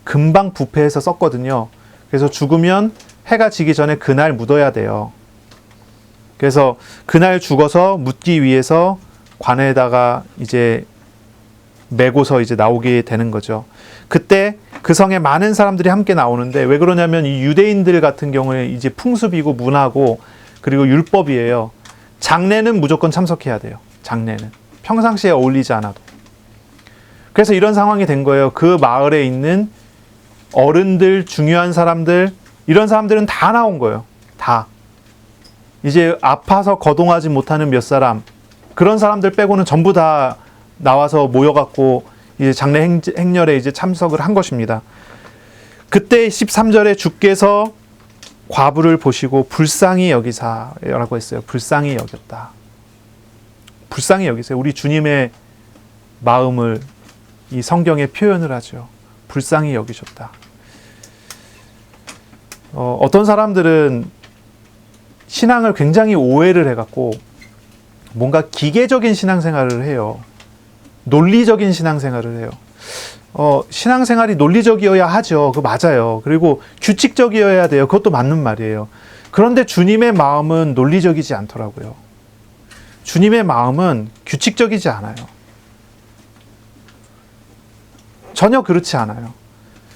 금방 부패해서 썩거든요. 그래서 죽으면 해가 지기 전에 그날 묻어야 돼요. 그래서 그날 죽어서 묻기 위해서 관에다가 이제 메고서 이제 나오게 되는 거죠. 그때 그 성에 많은 사람들이 함께 나오는데 왜 그러냐면 이 유대인들 같은 경우에 이제 풍습이고 문화고 그리고 율법이에요. 장례는 무조건 참석해야 돼요. 장례는. 평상시에 어울리지 않아도. 그래서 이런 상황이 된 거예요. 그 마을에 있는 어른들, 중요한 사람들, 이런 사람들은 다 나온 거예요. 다. 이제 아파서 거동하지 못하는 몇 사람, 그런 사람들 빼고는 전부 다 나와서 모여갖고 이제 장례 행렬에 이제 참석을 한 것입니다. 그때 13절에 주께서 과부를 보시고 불쌍히 여기사라고 했어요. 불쌍히 여겼다. 불쌍히 여기세요. 우리 주님의 마음을 이 성경에 표현을 하죠. 불쌍히 여기셨다. 어떤 사람들은 신앙을 굉장히 오해를 해갖고 뭔가 기계적인 신앙생활을 해요. 논리적인 신앙생활을 해요. 신앙생활이 논리적이어야 하죠. 그거 맞아요. 그리고 규칙적이어야 돼요. 그것도 맞는 말이에요. 그런데 주님의 마음은 논리적이지 않더라고요. 주님의 마음은 규칙적이지 않아요. 전혀 그렇지 않아요.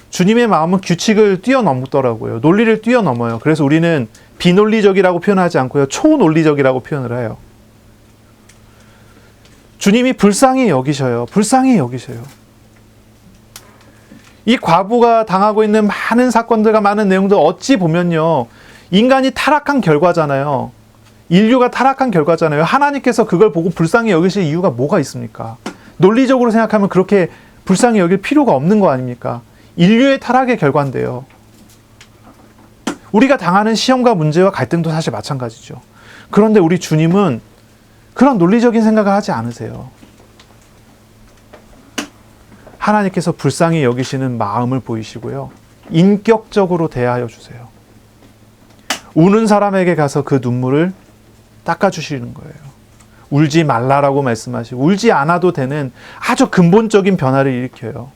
주님의 마음은 규칙을 뛰어넘더라고요. 논리를 뛰어넘어요. 그래서 우리는 비논리적이라고 표현하지 않고요. 초논리적이라고 표현을 해요. 주님이 불쌍히 여기셔요. 불쌍히 여기셔요. 이 과부가 당하고 있는 많은 사건들과 많은 내용들 어찌 보면요. 인간이 타락한 결과잖아요. 인류가 타락한 결과잖아요. 하나님께서 그걸 보고 불쌍히 여기실 이유가 뭐가 있습니까? 논리적으로 생각하면 그렇게 불쌍히 여길 필요가 없는 거 아닙니까? 인류의 타락의 결과인데요. 우리가 당하는 시험과 문제와 갈등도 사실 마찬가지죠. 그런데 우리 주님은 그런 논리적인 생각을 하지 않으세요. 하나님께서 불쌍히 여기시는 마음을 보이시고요. 인격적으로 대하여 주세요. 우는 사람에게 가서 그 눈물을 닦아주시는 거예요. 울지 말라라고 말씀하시고 울지 않아도 되는 아주 근본적인 변화를 일으켜요.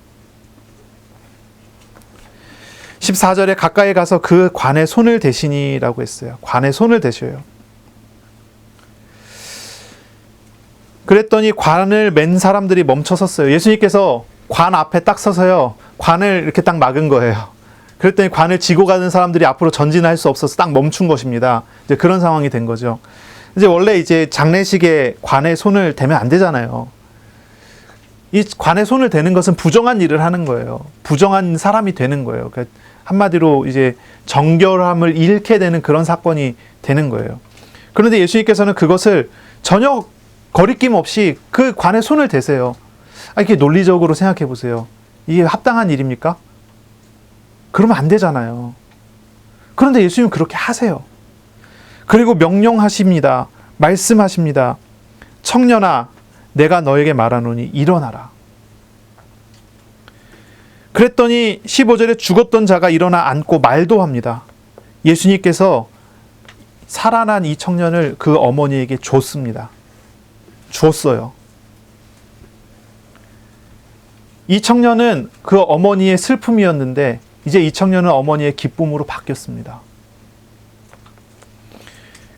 14절에 가까이 가서 그 관에 손을 대시니라고 했어요. 관에 손을 대셔요. 그랬더니 관을 맨 사람들이 멈춰 섰어요. 예수님께서 관 앞에 딱 서서요. 관을 이렇게 딱 막은 거예요. 그랬더니 관을 지고 가는 사람들이 앞으로 전진할 수 없어서 딱 멈춘 것입니다. 이제 그런 상황이 된 거죠. 이제 원래 이제 장례식에 관에 손을 대면 안 되잖아요. 이 관에 손을 대는 것은 부정한 일을 하는 거예요. 부정한 사람이 되는 거예요. 그러니까 한마디로 이제 정결함을 잃게 되는 그런 사건이 되는 거예요. 그런데 예수님께서는 그것을 전혀 거리낌 없이 그 관에 손을 대세요. 이렇게 논리적으로 생각해 보세요. 이게 합당한 일입니까? 그러면 안 되잖아요. 그런데 예수님은 그렇게 하세요. 그리고 명령하십니다. 말씀하십니다. 청년아, 내가 너에게 말하노니 일어나라. 그랬더니 15절에 죽었던 자가 일어나 앉고 말도 합니다. 예수님께서 살아난 이 청년을 그 어머니에게 줬습니다. 주었어요. 이 청년은 그 어머니의 슬픔이었는데 이제 이 청년은 어머니의 기쁨으로 바뀌었습니다.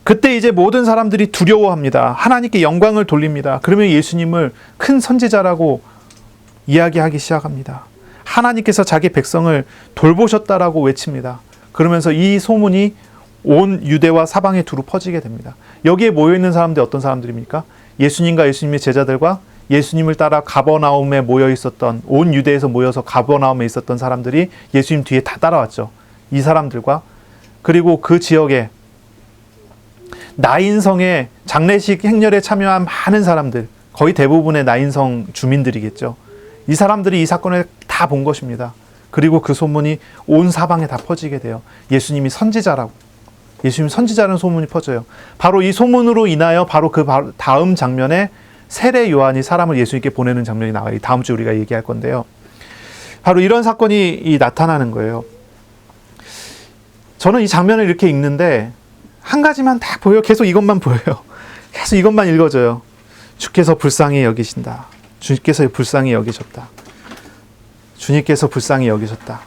그때 이제 모든 사람들이 두려워합니다. 하나님께 영광을 돌립니다. 그러면 예수님을 큰 선지자라고 이야기하기 시작합니다. 하나님께서 자기 백성을 돌보셨다라고 외칩니다. 그러면서 이 소문이 온 유대와 사방에 두루 퍼지게 됩니다. 여기에 모여있는 사람들이 어떤 사람들입니까? 예수님과 예수님의 제자들과 예수님을 따라 가버나움에 모여 있었던, 온 유대에서 모여서 가버나움에 있었던 사람들이 예수님 뒤에 다 따라왔죠. 이 사람들과, 그리고 그 지역에 나인성의 장례식 행렬에 참여한 많은 사람들, 거의 대부분의 나인성 주민들이겠죠. 이 사람들이 이 사건을 다 본 것입니다. 그리고 그 소문이 온 사방에 다 퍼지게 돼요. 예수님이 선지자라고, 예수님 선지자라는 소문이 퍼져요. 바로 이 소문으로 인하여 바로 그 다음 장면에 세례 요한이 사람을 예수님께 보내는 장면이 나와요. 다음 주에 우리가 얘기할 건데요. 바로 이런 사건이 나타나는 거예요. 저는 이 장면을 이렇게 읽는데 한 가지만 딱 보여요. 계속 이것만 보여요. 계속 이것만 읽어져요. 주께서 불쌍히 여기신다. 주님께서 불쌍히 여기셨다. 주님께서 불쌍히 여기셨다.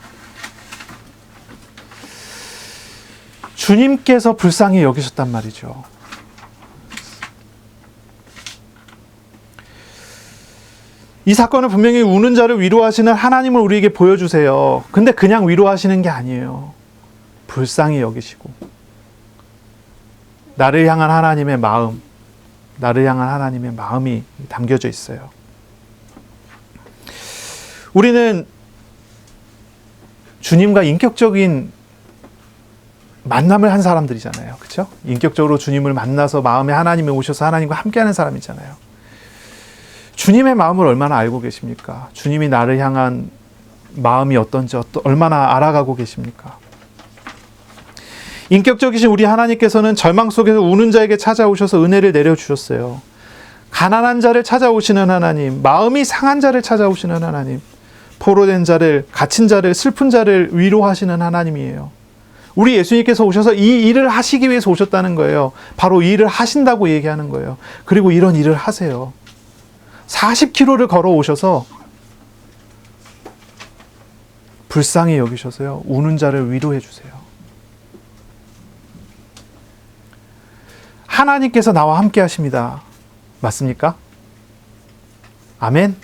주님께서 불쌍히 여기셨단 말이죠. 이 사건은 분명히 우는 자를 위로하시는 하나님을 우리에게 보여주세요. 근데 그냥 위로하시는 게 아니에요. 불쌍히 여기시고 나를 향한 하나님의 마음, 나를 향한 하나님의 마음이 담겨져 있어요. 우리는 주님과 인격적인 만남을 한 사람들이잖아요. 그렇죠? 인격적으로 주님을 만나서 마음에 하나님이 오셔서 하나님과 함께하는 사람이잖아요. 주님의 마음을 얼마나 알고 계십니까? 주님이 나를 향한 마음이 어떤지 얼마나 알아가고 계십니까? 인격적이신 우리 하나님께서는 절망 속에서 우는 자에게 찾아오셔서 은혜를 내려주셨어요. 가난한 자를 찾아오시는 하나님, 마음이 상한 자를 찾아오시는 하나님, 포로된 자를, 갇힌 자를, 슬픈 자를 위로하시는 하나님이에요. 우리 예수님께서 오셔서 이 일을 하시기 위해서 오셨다는 거예요. 바로 이 일을 하신다고 얘기하는 거예요. 그리고 이런 일을 하세요. 40km를 걸어오셔서 불쌍히 여기셔서요, 우는 자를 위로해 주세요. 하나님께서 나와 함께 하십니다. 맞습니까? 아멘?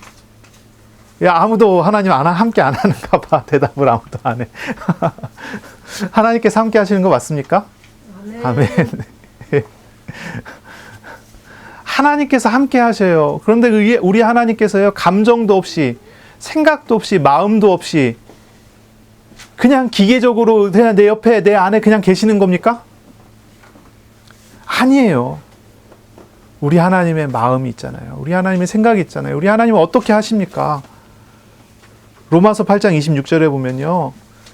야, 아무도 하나님 함께 안 하는가 봐. 대답을 아무도 안 해. 하나님께서 함께 하시는 거 맞습니까? 아멘. 아멘. 하나님께서 함께 하셔요. 그런데 우리 하나님께서요, 감정도 없이, 생각도 없이, 마음도 없이 그냥 기계적으로 그냥 내 옆에, 내 안에 그냥 계시는 겁니까? 아니에요. 우리 하나님의 마음이 있잖아요. 우리 하나님의 생각이 있잖아요. 우리 하나님은 어떻게 하십니까? 로마서 8장 26절에 보면요,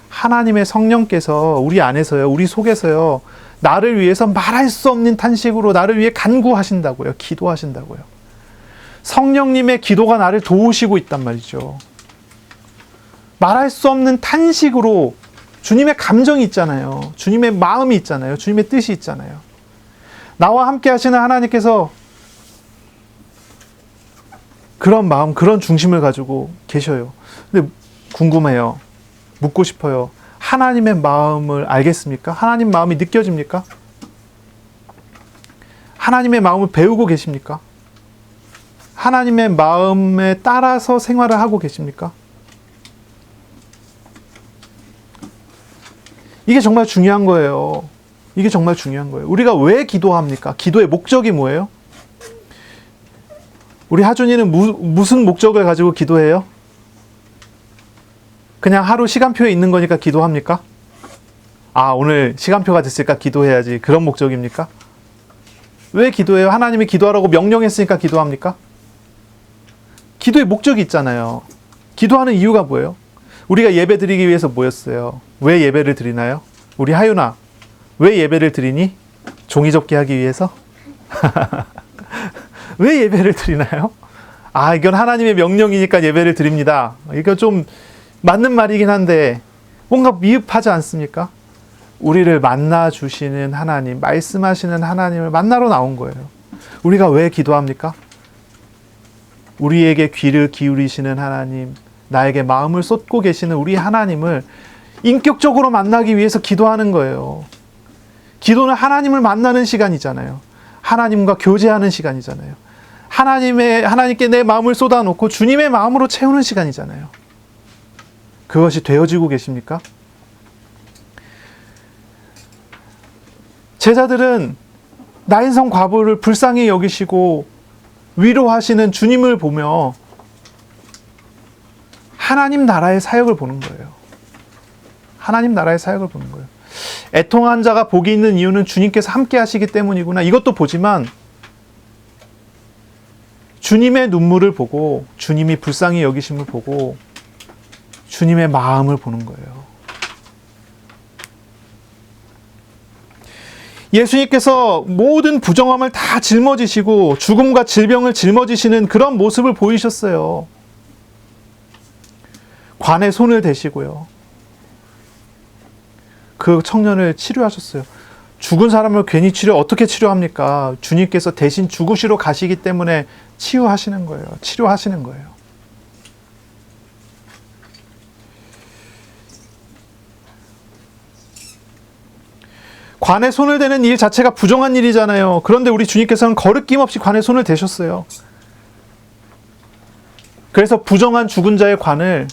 하나님의 성령께서 우리 안에서요, 우리 속에서요, 나를 위해서 말할 수 없는 탄식으로 나를 위해 간구하신다고요. 기도하신다고요. 성령님의 기도가 나를 도우시고 있단 말이죠. 말할 수 없는 탄식으로 주님의 감정이 있잖아요. 주님의 마음이 있잖아요. 주님의 뜻이 있잖아요. 나와 함께 하시는 하나님께서 그런 마음, 그런 중심을 가지고 계셔요. 근데 궁금해요. 묻고 싶어요. 하나님의 마음을 알겠습니까? 하나님 마음이 느껴집니까? 하나님의 마음을 배우고 계십니까? 하나님의 마음에 따라서 생활을 하고 계십니까? 이게 정말 중요한 거예요. 이게 정말 중요한 거예요. 우리가 왜 기도합니까? 기도의 목적이 뭐예요? 우리 하준이는 무슨 목적을 가지고 기도해요? 그냥 하루 시간표에 있는 거니까 기도합니까? 아, 오늘 시간표가 됐으니까 기도해야지. 그런 목적입니까? 왜 기도해요? 하나님이 기도하라고 명령했으니까 기도합니까? 기도의 목적이 있잖아요. 기도하는 이유가 뭐예요? 우리가 예배 드리기 위해서 모였어요. 왜 예배를 드리나요? 우리 하윤아, 왜 예배를 드리니? 종이접기 하기 위해서? 왜 예배를 드리나요? 아, 이건 하나님의 명령이니까 예배를 드립니다. 이거 좀 맞는 말이긴 한데 뭔가 미흡하지 않습니까? 우리를 만나 주시는 하나님, 말씀하시는 하나님을 만나러 나온 거예요. 우리가 왜 기도합니까? 우리에게 귀를 기울이시는 하나님, 나에게 마음을 쏟고 계시는 우리 하나님을 인격적으로 만나기 위해서 기도하는 거예요. 기도는 하나님을 만나는 시간이잖아요. 하나님과 교제하는 시간이잖아요. 하나님께 내 마음을 쏟아놓고 주님의 마음으로 채우는 시간이잖아요. 그것이 되어지고 계십니까? 제자들은 나인성 과부를 불쌍히 여기시고 위로하시는 주님을 보며 하나님 나라의 사역을 보는 거예요. 하나님 나라의 사역을 보는 거예요. 애통한 자가 복이 있는 이유는 주님께서 함께 하시기 때문이구나. 이것도 보지만 주님의 눈물을 보고 주님이 불쌍히 여기심을 보고 주님의 마음을 보는 거예요. 예수님께서 모든 부정함을 다 짊어지시고 죽음과 질병을 짊어지시는 그런 모습을 보이셨어요. 관에 손을 대시고요. 그 청년을 치료하셨어요. 죽은 사람을 괜히 어떻게 치료합니까? 주님께서 대신 죽으시러 가시기 때문에 치유하시는 거예요. 치료하시는 거예요. 관에 손을 대는 일 자체가 부정한 일이잖아요. 그런데 우리 주님께서는 거르낌 없이 관에 손을 대셨어요. 그래서 부정한 죽은 자의 관을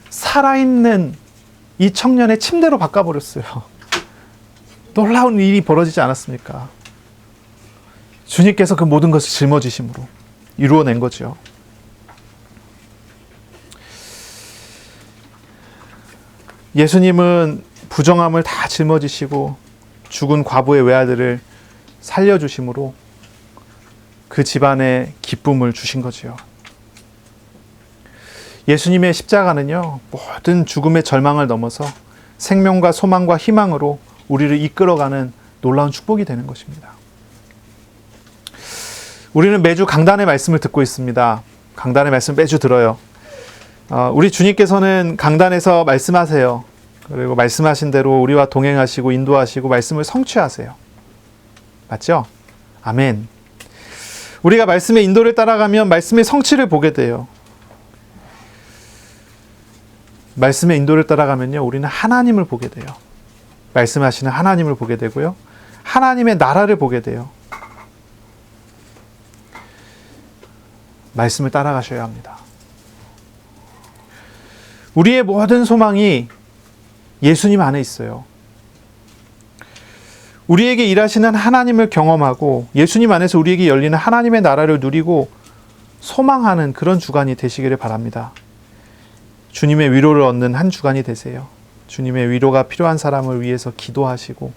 살아있는 이 청년의 침대로 바꿔버렸어요. 놀라운 일이 벌어지지 않았습니까? 주님께서 그 모든 것을 짊어지심으로 이루어낸 거죠. 예수님은 부정함을 다 짊어지시고 죽은 과부의 외아들을 살려주심으로 그 집안에 기쁨을 주신 거지요. 예수님의 십자가는요, 모든 죽음의 절망을 넘어서 생명과 소망과 희망으로 우리를 이끌어가는 놀라운 축복이 되는 것입니다. 우리는 매주 강단의 말씀을 듣고 있습니다. 강단의 말씀 매주 들어요. 우리 주님께서는 강단에서 말씀하세요. 그리고 말씀하신 대로 우리와 동행하시고 인도하시고 말씀을 성취하세요. 맞죠? 아멘. 우리가 말씀의 인도를 따라가면 말씀의 성취를 보게 돼요. 말씀의 인도를 따라가면요, 우리는 하나님을 보게 돼요. 말씀하시는 하나님을 보게 되고요. 하나님의 나라를 보게 돼요. 말씀을 따라가셔야 합니다. 우리의 모든 소망이 예수님 안에 있어요. 우리에게 일하시는 하나님을 경험하고 예수님 안에서 우리에게 열리는 하나님의 나라를 누리고 소망하는 그런 주간이 되시기를 바랍니다. 주님의 위로를 얻는 한 주간이 되세요. 주님의 위로가 필요한 사람을 위해서 기도하시고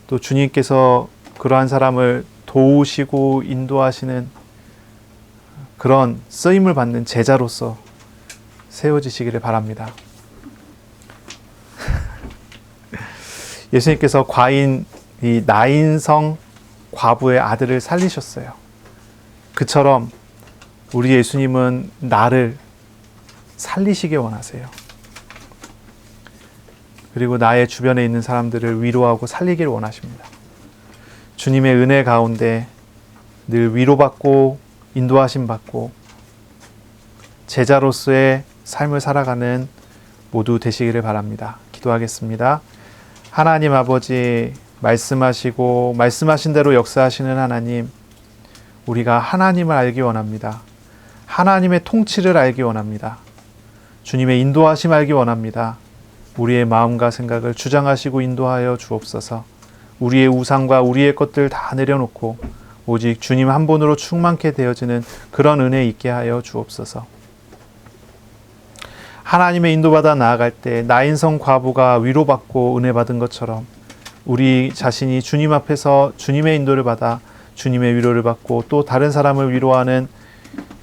또 주님께서 그러한 사람을 도우시고 인도하시는 그런 쓰임을 받는 제자로서 세워지시기를 바랍니다. 예수님께서 이 나인성 과부의 아들을 살리셨어요. 그처럼 우리 예수님은 나를 살리시길 원하세요. 그리고 나의 주변에 있는 사람들을 위로하고 살리길 원하십니다. 주님의 은혜 가운데 늘 위로받고 인도하심 받고 제자로서의 삶을 살아가는 모두 되시기를 바랍니다. 기도하겠습니다. 하나님 아버지, 말씀하시고 말씀하신 대로 역사하시는 하나님, 우리가 하나님을 알기 원합니다. 하나님의 통치를 알기 원합니다. 주님의 인도하심 알기 원합니다. 우리의 마음과 생각을 주장하시고 인도하여 주옵소서. 우리의 우상과 우리의 것들 다 내려놓고 오직 주님 한 분으로 충만케 되어지는 그런 은혜 있게 하여 주옵소서. 하나님의 인도받아 나아갈 때 나인성 과부가 위로받고 은혜 받은 것처럼 우리 자신이 주님 앞에서 주님의 인도를 받아 주님의 위로를 받고 또 다른 사람을 위로하는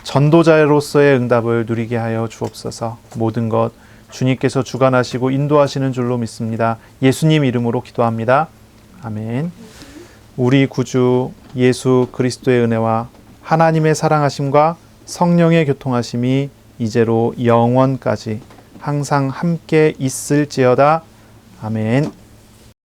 전도자로서의 응답을 누리게 하여 주옵소서. 모든 것 주님께서 주관하시고 인도하시는 줄로 믿습니다. 예수님 이름으로 기도합니다. 아멘. 우리 구주 예수 그리스도의 은혜와 하나님의 사랑하심과 성령의 교통하심이 이제로 영원까지 항상 함께 있을지어다. 아멘.